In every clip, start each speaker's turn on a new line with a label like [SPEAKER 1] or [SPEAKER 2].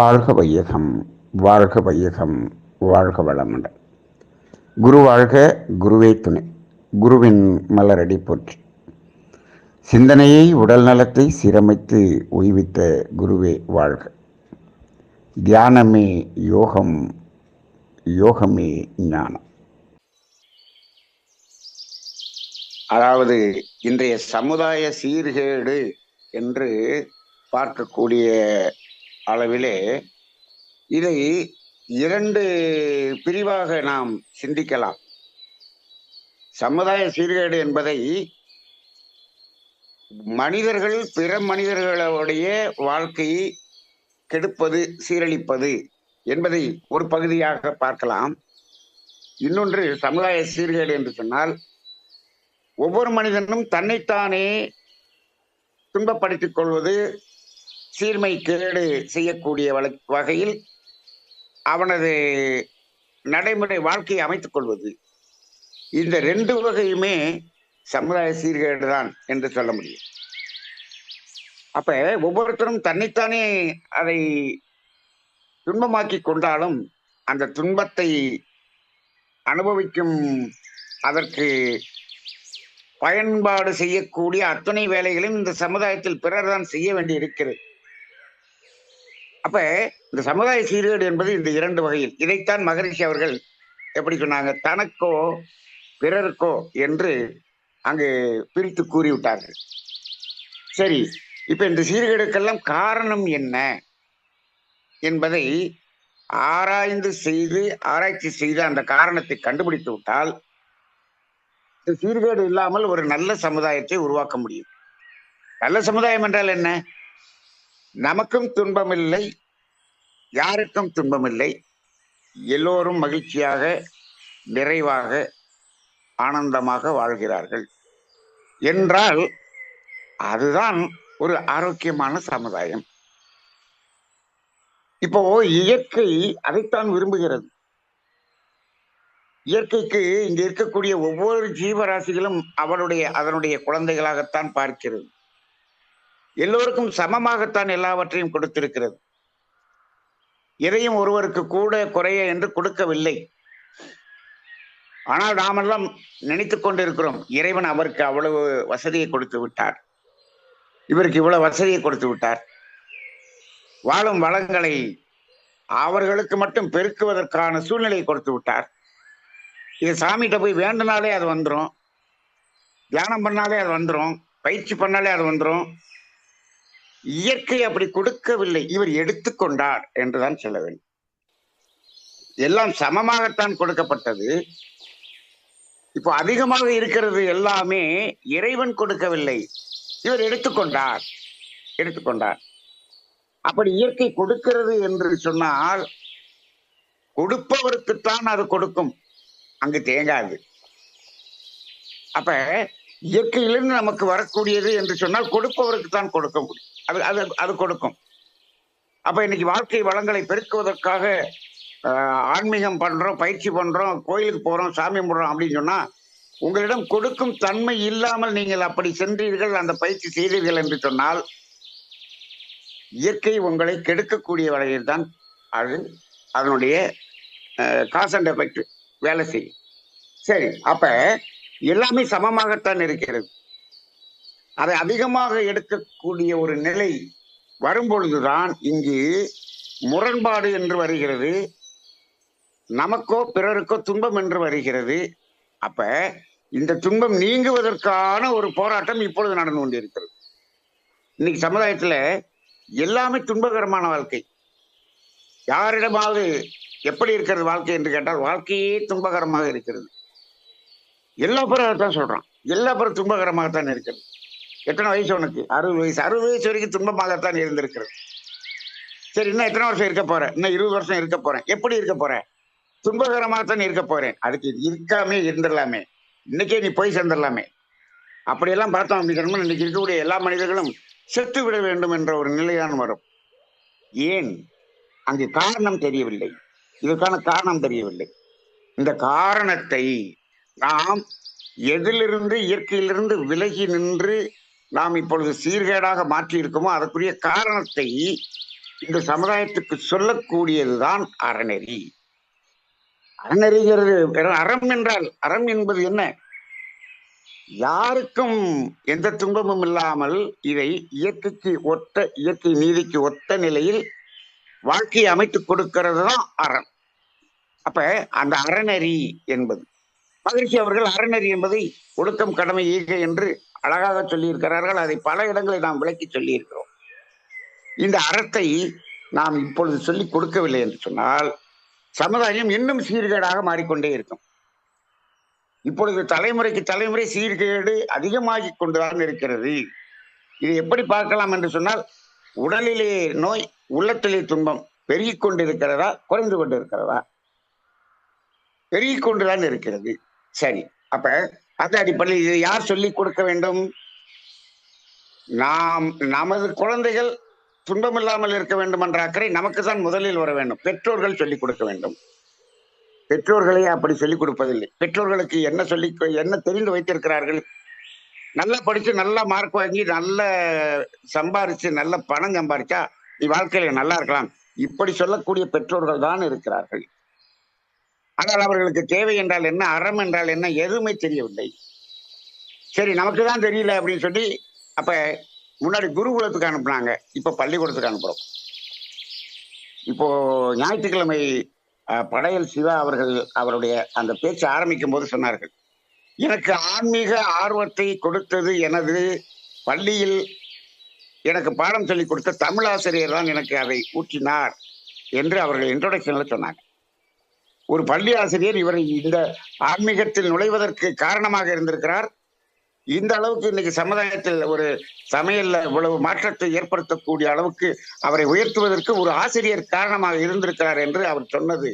[SPEAKER 1] வாழ்க வையகம், வாழ்க வையகம், வாழ்க வளமுடன். குரு வாழ்க, குருவே துணை. குருவின் மலரடி போற்றி. சிந்தனையை உடல் நலத்தை சீரமைத்து உய்வித்த குருவே வாழ்க. தியானமே யோகம், யோகமே ஞானம். அதாவது இன்றைய சமுதாய சீர்கேடு என்று பார்க்கக்கூடிய அளவிலே இதை இரண்டு பிரிவாக நாம் சிந்திக்கலாம். சமுதாய சீர்கேடு என்பதை மனிதர்கள் பிற மனிதர்களுடைய வாழ்க்கையை கெடுப்பது, சீரழிப்பது என்பதை ஒரு பகுதியாக பார்க்கலாம். இன்னொன்று சமுதாய சீர்கேடு என்று சொன்னால் ஒவ்வொரு மனிதனும் தன்னைத்தானே துன்பப்படுத்திக் கொள்வது, சீர்மை கேடு செய்யக்கூடிய வகையில் அவனது நடைமுறை வாழ்க்கையை அமைத்துக் கொள்வது. இந்த ரெண்டு வகையுமே சமுதாய சீர்கேடு தான் என்று சொல்ல முடியும். அப்ப ஒவ்வொருத்தரும் தன்னைத்தானே அதை துன்பமாக்கி கொண்டாலும் அந்த துன்பத்தை அனுபவிக்கும், அதற்கு பயன்பாடு செய்யக்கூடிய அத்தனை வேலைகளையும் இந்த சமுதாயத்தில் பிறர் தான் செய்ய வேண்டி இருக்கிறது. அப்ப இந்த சமுதாய சீர்கேடு என்பது இந்த இரண்டு வகையில். இதைத்தான் மகரிஷி அவர்கள் எப்படி சொன்னாங்க, தனக்கோ பிறருக்கோ என்று அங்கு பிரித்து கூறிவிட்டார்கள். சரி, இப்ப இந்த சீர்கேடுக்கெல்லாம் காரணம் என்ன என்பதை ஆராய்ச்சி செய்து அந்த காரணத்தை கண்டுபிடித்து விட்டால் இந்த சீர்கேடு இல்லாமல் ஒரு நல்ல சமுதாயத்தை உருவாக்க முடியும். நல்ல சமுதாயம் என்றால் என்ன? நமக்கும் துன்பமில்லை, யாருக்கும் துன்பமில்லை, எல்லோரும் மகிழ்ச்சியாக, நிறைவாக, ஆனந்தமாக வாழ்கிறார்கள் என்றால் அதுதான் ஒரு ஆரோக்கியமான சமுதாயம். இப்போ இயற்கை அதைத்தான் விரும்புகிறது. இயற்கைக்கு இங்க இருக்கக்கூடிய ஒவ்வொரு ஜீவராசிகளும் அதனுடைய குழந்தைகளாகத்தான் பார்க்கிறது. எல்லோருக்கும் சமமாகத்தான் எல்லாவற்றையும் கொடுத்திருக்கிறது. எதையும் ஒருவருக்கு கூட குறைய என்று கொடுக்கவில்லை. ஆனால் நாமெல்லாம் நினைத்துக் கொண்டிருக்கிறோம், இறைவன் அவருக்கு அவ்வளவு வசதியை கொடுத்து விட்டார், இவருக்கு இவ்வளவு வசதியை கொடுத்து விட்டார், வாழும் வளங்களை அவர்களுக்கு மட்டும் பெருக்குவதற்கான சூழ்நிலையை கொடுத்து விட்டார். இது சாமிகிட்ட போய் வேண்டினாலே அது வந்துடும், தியானம் பண்ணாலே அது வந்துடும், பயிற்சி பண்ணாலே அது வந்துடும். இயற்கை அப்படி கொடுக்கவில்லை, இவர் எடுத்துக்கொண்டார் என்றுதான் சொல்ல வேண்டும். எல்லாம் சமமாகத்தான் கொடுக்கப்பட்டது. இப்போ அதிகமாக இருக்கிறது எல்லாமே இறைவன் கொடுக்கவில்லை, இவர் எடுத்துக்கொண்டார். அப்படி இயற்கை கொடுக்கிறது என்று சொன்னால் கொடுப்பவருக்குத்தான் அது கொடுக்கும், அங்கு தேங்காது. அப்ப இயற்கையிலிருந்து நமக்கு வரக்கூடியது என்று சொன்னால் கொடுப்பவருக்கு தான் கொடுக்க முடியும், அது கொடுக்கும். அப்ப இன்னைக்கு வாழ்க்கை வளங்களை பெருக்குவதற்காக ஆன்மீகம் பண்றோம், பயிற்சி பண்றோம், கோயிலுக்கு போறோம், சாமி கும்பிடுறோம் அப்படின்னு சொன்னா உங்களிடம் கொடுக்கும் தன்மை இல்லாமல் நீங்கள் அப்படி சென்றீர்கள், அந்த பயிற்சி செய்தீர்கள் என்று சொன்னால் இயற்கை உங்களை கெடுக்கக்கூடிய வகையில் தான் அதனுடைய காஸ் அண்ட் எஃபெக்ட் வேலை செய்யும். சரி, அப்ப எல்லாமே சமமாகத்தான் இருக்கிறது. அதை அதிகமாக எடுக்கக்கூடிய ஒரு நிலை வரும்பொழுதுதான் இங்கு முரண்பாடு என்று வருகிறது, நமக்கோ பிறருக்கோ துன்பம் என்று வருகிறது. அப்ப இந்த துன்பம் நீங்குவதற்கான ஒரு போராட்டம் இப்பொழுது நடந்து கொண்டிருக்கிறது. இன்னைக்கு சமுதாயத்துல எல்லாமே துன்பகரமான வாழ்க்கை. யாரிடமாவது எப்படி இருக்கிறது வாழ்க்கை என்று கேட்டால் வாழ்க்கையே துன்பகரமாக இருக்கிறது. எல்லா பேரும் தான் சொல்றான், எல்லா பேரும் துன்பகரமாகத்தான் இருக்கிறது. எத்தனை வயசு உனக்கு? 60 வயசு. 60 வயசு வரைக்கும் துன்பமாகத்தான் இருந்திருக்கிறது. சரி, இன்னும் எத்தனை வருஷம் இருக்க போறேன்? இன்னும் 20 வருஷம் இருக்க போறேன். எப்படி இருக்க போறேன்? துன்பகரமாகத்தான் இருக்க போறேன். அதுக்கு இருக்காமே இருந்துடலாமே, இன்னைக்கே நீ போய் சேர்ந்துடலாமே. அப்படியெல்லாம் பார்த்தோம் அப்படின்னு இன்னைக்கு இருக்கக்கூடிய எல்லா மனிதர்களும் செத்து விட வேண்டும் என்ற ஒரு நிலைதான் வரும். ஏன்? அங்கு காரணம் தெரியவில்லை, இதற்கான காரணம் தெரியவில்லை. இந்த காரணத்தை நாம் எதிலிருந்து, இயற்கையிலிருந்து விலகி நின்று நாம் இப்பொழுது சீர்கேடாக மாற்றி இருக்கோமோ அதற்குரிய காரணத்தை இந்த சமுதாயத்துக்கு சொல்லக்கூடியதுதான் அறநெறி. அறநெறிங்கிறது அறம் என்றால், அறம் என்பது என்ன? யாருக்கும் எந்த துன்பமும் இல்லாமல் இதை இயற்கைக்கு ஒத்த, இயற்கை நீதிக்கு ஒத்த நிலையில் வாழ்க்கையை அமைத்துக் கொடுக்கிறது தான் அறம். அப்ப அந்த அறநெறி என்பது, மகிழ்ச்சி அவர்கள் அறநெறி என்பதை ஒழுக்கம், கடமை, ஈகை என்று அழகாக சொல்லி இருக்கிறார்கள். அதை பல இடங்களில் நாம் விளக்கி சொல்லி இருக்கிறோம். இந்த அறத்தை நாம் இப்பொழுது சொல்லிக் கொடுக்கவில்லை என்று சொன்னால் சமுதாயம் இன்னும் சீர்கேடாக மாறிக்கொண்டே இருக்கும். இப்பொழுது தலைமுறைக்கு தலைமுறை சீர்கேடு அதிகமாகிக் கொண்டுதான் இருக்கிறது. இது எப்படி பார்க்கலாம் என்று சொன்னால், உடலிலே நோய், உள்ளத்திலே துன்பம் பெருகிக் கொண்டிருக்கிறதா, குறைந்து கொண்டிருக்கிறதா? பெருகிக் கொண்டுதான் இருக்கிறது. சரி, அப்ப அந்த அடிப்படையில் இதை யார் சொல்லிக் கொடுக்க வேண்டும்? நாம், நமது குழந்தைகள் துன்பம் இல்லாமல் இருக்க வேண்டும் என்ற அக்கறை நமக்கு தான் முதலில் வர வேண்டும். பெற்றோர்கள் சொல்லிக் கொடுக்க வேண்டும். பெற்றோர்களே அப்படி சொல்லிக் கொடுப்பதில்லை. பெற்றோர்களுக்கு என்ன தெரிந்து வைத்திருக்கிறார்கள்? நல்லா படிச்சு, நல்ல மார்க் வாங்கி, நல்ல சம்பாரிச்சு, நல்ல பணம் சம்பாரிச்சா நீ வாழ்க்கையில நல்லா இருக்கலாம், இப்படி சொல்லக்கூடிய பெற்றோர்கள் தான் இருக்கிறார்கள். ஆனால் அவர்களுக்கு தேவை என்றால் என்ன, அறம் என்றால் என்ன, எதுவுமே தெரியவில்லை. சரி, நமக்கு தான் தெரியல அப்படின்னு சொல்லி அப்ப முன்னாடி குருகுலத்துக்கு அனுப்புனாங்க, இப்ப பள்ளிக்கூடத்துக்கு அனுப்புறோம். இப்போ ஞாயிற்றுக்கிழமை படையல் சிவா அவர்கள் அவருடைய அந்த பேச்சு ஆரம்பிக்கும் போது சொன்னார்கள், எனக்கு ஆன்மீக ஆர்வத்தை கொடுத்தது எனது பள்ளியில் எனக்கு பாடம் சொல்லிக் கொடுத்த தமிழாசிரியர் தான் எனக்கு அதை ஊற்றினார் என்று அவர்கள் இன்ட்ரோடக்ஷன்ல சொன்னாங்க. ஒரு பள்ளி ஆசிரியர் இவரை இந்த ஆன்மீகத்தில் நுழைவதற்கு காரணமாக இருந்திருக்கிறார். இந்த அளவுக்கு இன்னைக்கு சமுதாயத்தில் ஒரு சமையல்ல இவ்வளவு மாற்றத்தை ஏற்படுத்தக்கூடிய அளவுக்கு அவரை உயர்த்துவதற்கு ஒரு ஆசிரியர் காரணமாக இருந்திருக்கிறார் என்று அவர் சொன்னது,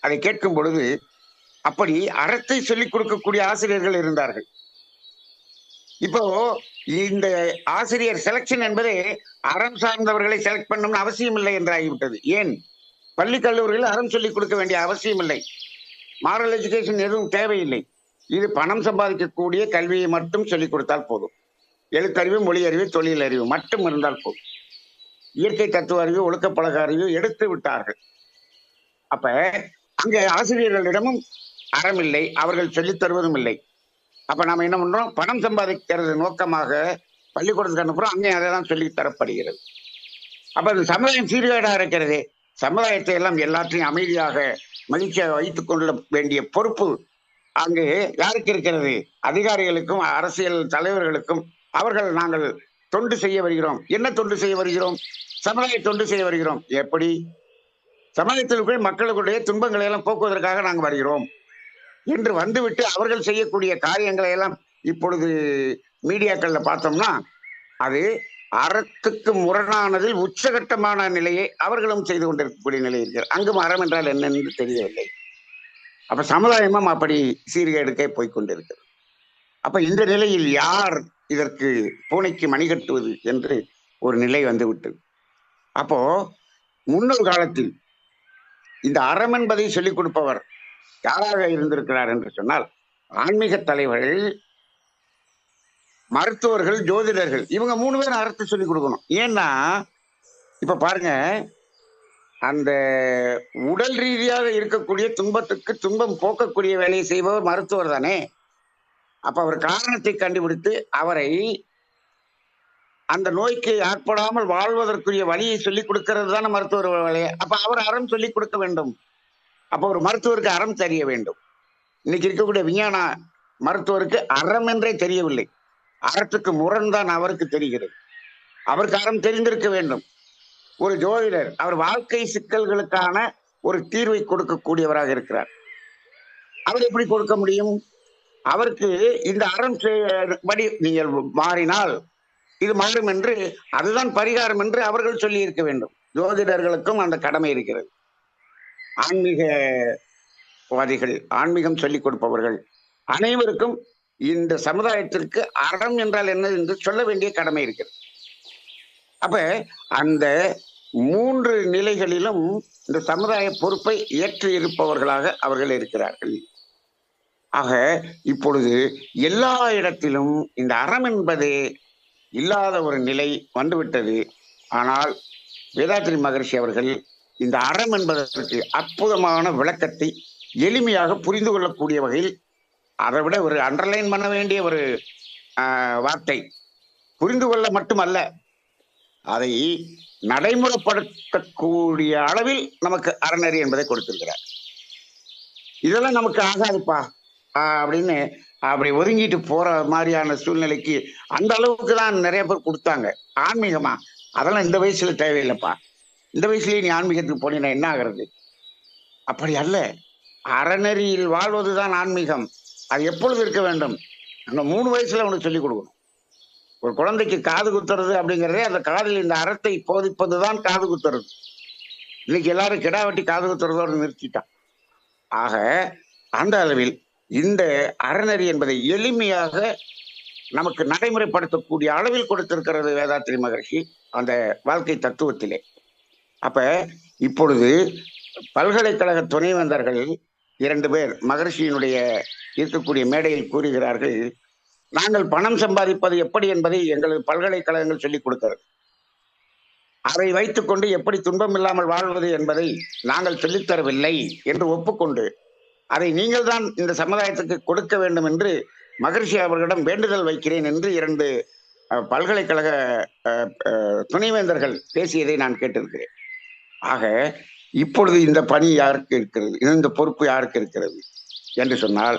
[SPEAKER 1] அதை கேட்கும் பொழுது, அப்படி அறத்தை சொல்லிக் கொடுக்கக்கூடிய ஆசிரியர்கள் இருந்தார்கள். இப்போ இந்த ஆசிரியர் செலக்ஷன் என்பதே அறம் சார்ந்தவர்களை செலக்ட் பண்ணணும்னு அவசியம் இல்லை என்று ஆகிவிட்டது. ஏன்? பள்ளி கல்லூரியில் அறம் சொல்லிக் கொடுக்க வேண்டிய அவசியம் இல்லை. மாரல் எஜுகேஷன் எதுவும் தேவையில்லை. இது பணம் சம்பாதிக்கக்கூடிய கல்வியை மட்டும் சொல்லிக் கொடுத்தால் போதும். எழுத்தறிவு, மொழி அறிவு, தொழில் அறிவு மட்டும் இருந்தால் போதும். இயற்கை தத்துவ அறிவு, ஒழுக்க பழக்க அறிவு எடுத்து விட்டார்கள். அப்ப அங்க ஆசிரியர்களிடமும் அறம் இல்லை, அவர்கள் சொல்லித் தருவதும் இல்லை. அப்ப நாம என்ன பண்றோம்? பணம் சம்பாதிக்கிறது நோக்கமாக பள்ளிக்கூடத்துக்கு அனுப்புறோம், அங்கே அதை தான் சொல்லி தரப்படுகிறது. அப்ப அது சமுதாயம் சீர்கேடா இருக்கிறது. சமுதாயத்தை எல்லாம் எல்லாத்தையும் அமைதியாக மகிழ்ச்சியாக வைத்துக் கொள்ள வேண்டிய பொறுப்பு அங்கு யாருக்கு இருக்கிறது? அதிகாரிகளுக்கும் அரசியல் தலைவர்களுக்கும். அவர்கள் நாங்கள் தொண்டு செய்ய வருகிறோம். என்ன தொண்டு செய்ய வருகிறோம்? சமுதாய தொண்டு செய்ய வருகிறோம். எப்படி? சமுதாயத்திற்குள் மக்களுடைய துன்பங்களை எல்லாம் போக்குவதற்காக நாங்கள் வருகிறோம் என்று வந்துவிட்டு அவர்கள் செய்யக்கூடிய காரியங்களை எல்லாம் இப்பொழுது மீடியாக்கள்ல பார்த்தோம்னா அது அறத்துக்கு முரணானதில் உச்சகட்டமான நிலையை அவர்களும் செய்து கொண்டிருக்கக்கூடிய நிலை இருக்கிறது. அங்கும் அறம் என்றால் என்னென்று தெரியவில்லை. அப்ப சமுதாயமும் அப்படி சீர்கேடுக்கே போய்கொண்டிருக்கிறது. அப்ப இந்த நிலையில் யார் இதற்கு பூனைக்கு மணி கட்டுவது என்று ஒரு நிலை வந்து விட்டது. அப்போ முன்னொரு காலத்தில் இந்த அறம் என்பதை சொல்லிக் கொடுப்பவர் யாராக இருந்திருக்கிறார் என்று சொன்னால், ஆன்மீக தலைவர்கள், மருத்துவர்கள், ஜோதிடர்கள், இவங்க 3 பேரும் அறத்தை சொல்லிக் கொடுக்கணும். ஏன்னா இப்ப பாருங்க, அந்த உடல் ரீதியாக இருக்கக்கூடிய துன்பத்துக்கு துன்பம் போக்கக்கூடிய வேலையை செய்பவர் மருத்துவர் தானே. அப்ப அவர் காரணத்தை கண்டுபிடித்து அவரை அந்த நோய்க்கு ஆட்படாமல் வாழ்வதற்குரிய வழியை சொல்லிக் கொடுக்கிறது தானே மருத்துவர் வேலையை. அப்ப அவர் அறம் சொல்லிக் கொடுக்க வேண்டும். அப்ப ஒரு மருத்துவருக்கு அறம் தெரிய வேண்டும். இன்னைக்கு இருக்கக்கூடிய விஞ்ஞான மருத்துவருக்கு அறம் என்றே தெரியவில்லை. அறத்துக்கு முரண்தான் அவருக்கு தெரிகிறது. அவருக்கு அறம் தெரிந்திருக்க வேண்டும். ஒரு ஜோதிடர், அவர் வாழ்க்கை சிக்கல்களுக்கான ஒரு தீர்வை கொடுக்கக்கூடியவராக இருக்கிறார். அவர் எப்படி கொடுக்க முடியும்? அவருக்கு இந்த அறம் படி நீங்கள் மாறினால் இது மாறும் என்று, அதுதான் பரிகாரம் என்று அவர்கள் சொல்லி இருக்க வேண்டும். ஜோதிடர்களுக்கும் அந்த கடமை இருக்கிறது. ஆன்மீகவாதிகள், ஆன்மீகம் சொல்லிக் கொடுப்பவர்கள் அனைவருக்கும் இந்த சமுதாயத்திற்கு அறம் என்றால் என்ன என்று சொல்ல வேண்டிய கடமை இருக்கிறது. அப்ப அந்த 3 நிலைகளிலும் இந்த சமுதாய பொறுப்பை ஏற்று இருப்பவர்களாக அவர்கள் இருக்கிறார்கள். ஆக இப்பொழுது எல்லா இடத்திலும் இந்த அறம் என்பதே இல்லாத ஒரு நிலை வந்துவிட்டது. ஆனால் வேதாத்ரி மகரிஷி அவர்கள் இந்த அறம் என்பதற்கு அற்புதமான விளக்கத்தை எளிமையாக புரிந்து கொள்ளக்கூடிய வகையில், அதை விட ஒரு அண்டர்லைன் பண்ண வேண்டிய ஒரு வார்த்தை, புரிந்து கொள்ள மட்டுமல்ல, அதை நடைமுறைப்படுத்தக்கூடிய அளவில் நமக்கு அறநெறி என்பதை கொடுத்திருக்கிறார். இதெல்லாம் நமக்கு ஆகாதுப்பா அப்படின்னு அப்படி ஒதுங்கிட்டு போற மாதிரியான சூழ்நிலைக்கு அந்த அளவுக்கு தான் நிறைய பேர் கொடுத்தாங்க. ஆன்மீகமா அதெல்லாம் இந்த வயசுல தேவையில்லைப்பா, இந்த வயசுலயே நீ ஆன்மீகத்துக்கு போனீங்கன்னா என்ன ஆகிறது? அப்படி அல்ல. அறநெறியில் வாழ்வதுதான் ஆன்மீகம். அது எப்பொழுது இருக்க வேண்டும்? அந்த 3 வயசுல உனக்கு சொல்லிக் கொடுக்கணும். ஒரு குழந்தைக்கு காது குத்துறது அப்படிங்கிறதே அந்த காதில் இந்த அறத்தை போதிப்பதுதான் காது குத்துறது. இன்னைக்கு எல்லாரும் கிடா வெட்டி காது குத்துறதோடு நிறுத்திட்டான். ஆக அந்த அளவில் இந்த அறநெறி என்பதை எளிமையாக நமக்கு நடைமுறைப்படுத்தக்கூடிய அளவில் கொடுத்திருக்கிறது வேதாத்ரி மகரிஷி அந்த வாழ்க்கை தத்துவத்திலே. அப்ப இப்பொழுது பல்கலைக்கழக துணைவேந்தர்கள் 2 பேர் மகரிஷியினுடைய இருக்கக்கூடிய மேடையில் கூறுகிறார்கள், நாங்கள் பணம் சம்பாதிப்பது எப்படி என்பதை எங்களது பல்கலைக்கழகங்கள் சொல்லிக் கொடுக்கிறது. அதை வைத்துக்கொண்டு எப்படி துன்பம் இல்லாமல் வாழ்வது என்பதை நாங்கள் சொல்லித்தரவில்லை என்று ஒப்புக்கொண்டு, அதை நீங்கள் தான் இந்த சமுதாயத்துக்கு கொடுக்க வேண்டும் என்று மகரிஷி அவர்களிடம் வேண்டுதல் வைக்கிறேன் என்று 2 பல்கலைக்கழக துணைவேந்தர்கள் பேசியதை நான் கேட்டிருக்கிறேன். ஆக இப்பொழுது இந்த பணி யாருக்கு இருக்கிறது, இந்த பொறுப்பு யாருக்கு இருக்கிறது என்று சொன்னால்,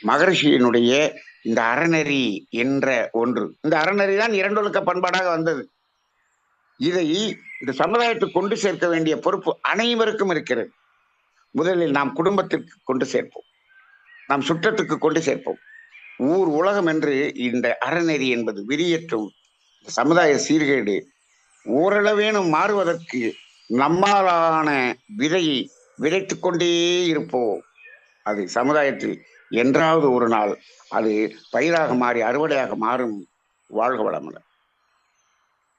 [SPEAKER 1] மகரிஷியினுடைய இந்த அறநெறி என்ற ஒன்று, இந்த அறநெறி தான் 2 ஒழுக்க பண்பாடாக வந்தது. இதை இந்த சமுதாயத்துக்கு கொண்டு சேர்க்க வேண்டிய பொறுப்பு அனைவருக்கும் இருக்கிறது. முதலில் நாம் குடும்பத்திற்கு கொண்டு சேர்ப்போம், நாம் சுற்றத்துக்கு கொண்டு சேர்ப்போம். ஊர் உலகம் என்று இந்த அறநெறி என்பது விரியற்றும் சமுதாய சீர்கேடு ஓரளவேனும் மாறுவதற்கு நம்மாலான விதையை விதைத்து கொண்டே இருப்போம். அது சமுதாயத்தில் என்றாவது ஒரு நாள் அது பயிராக மாறி அறுவடையாக மாறும். வாழ்க வளமுடன்.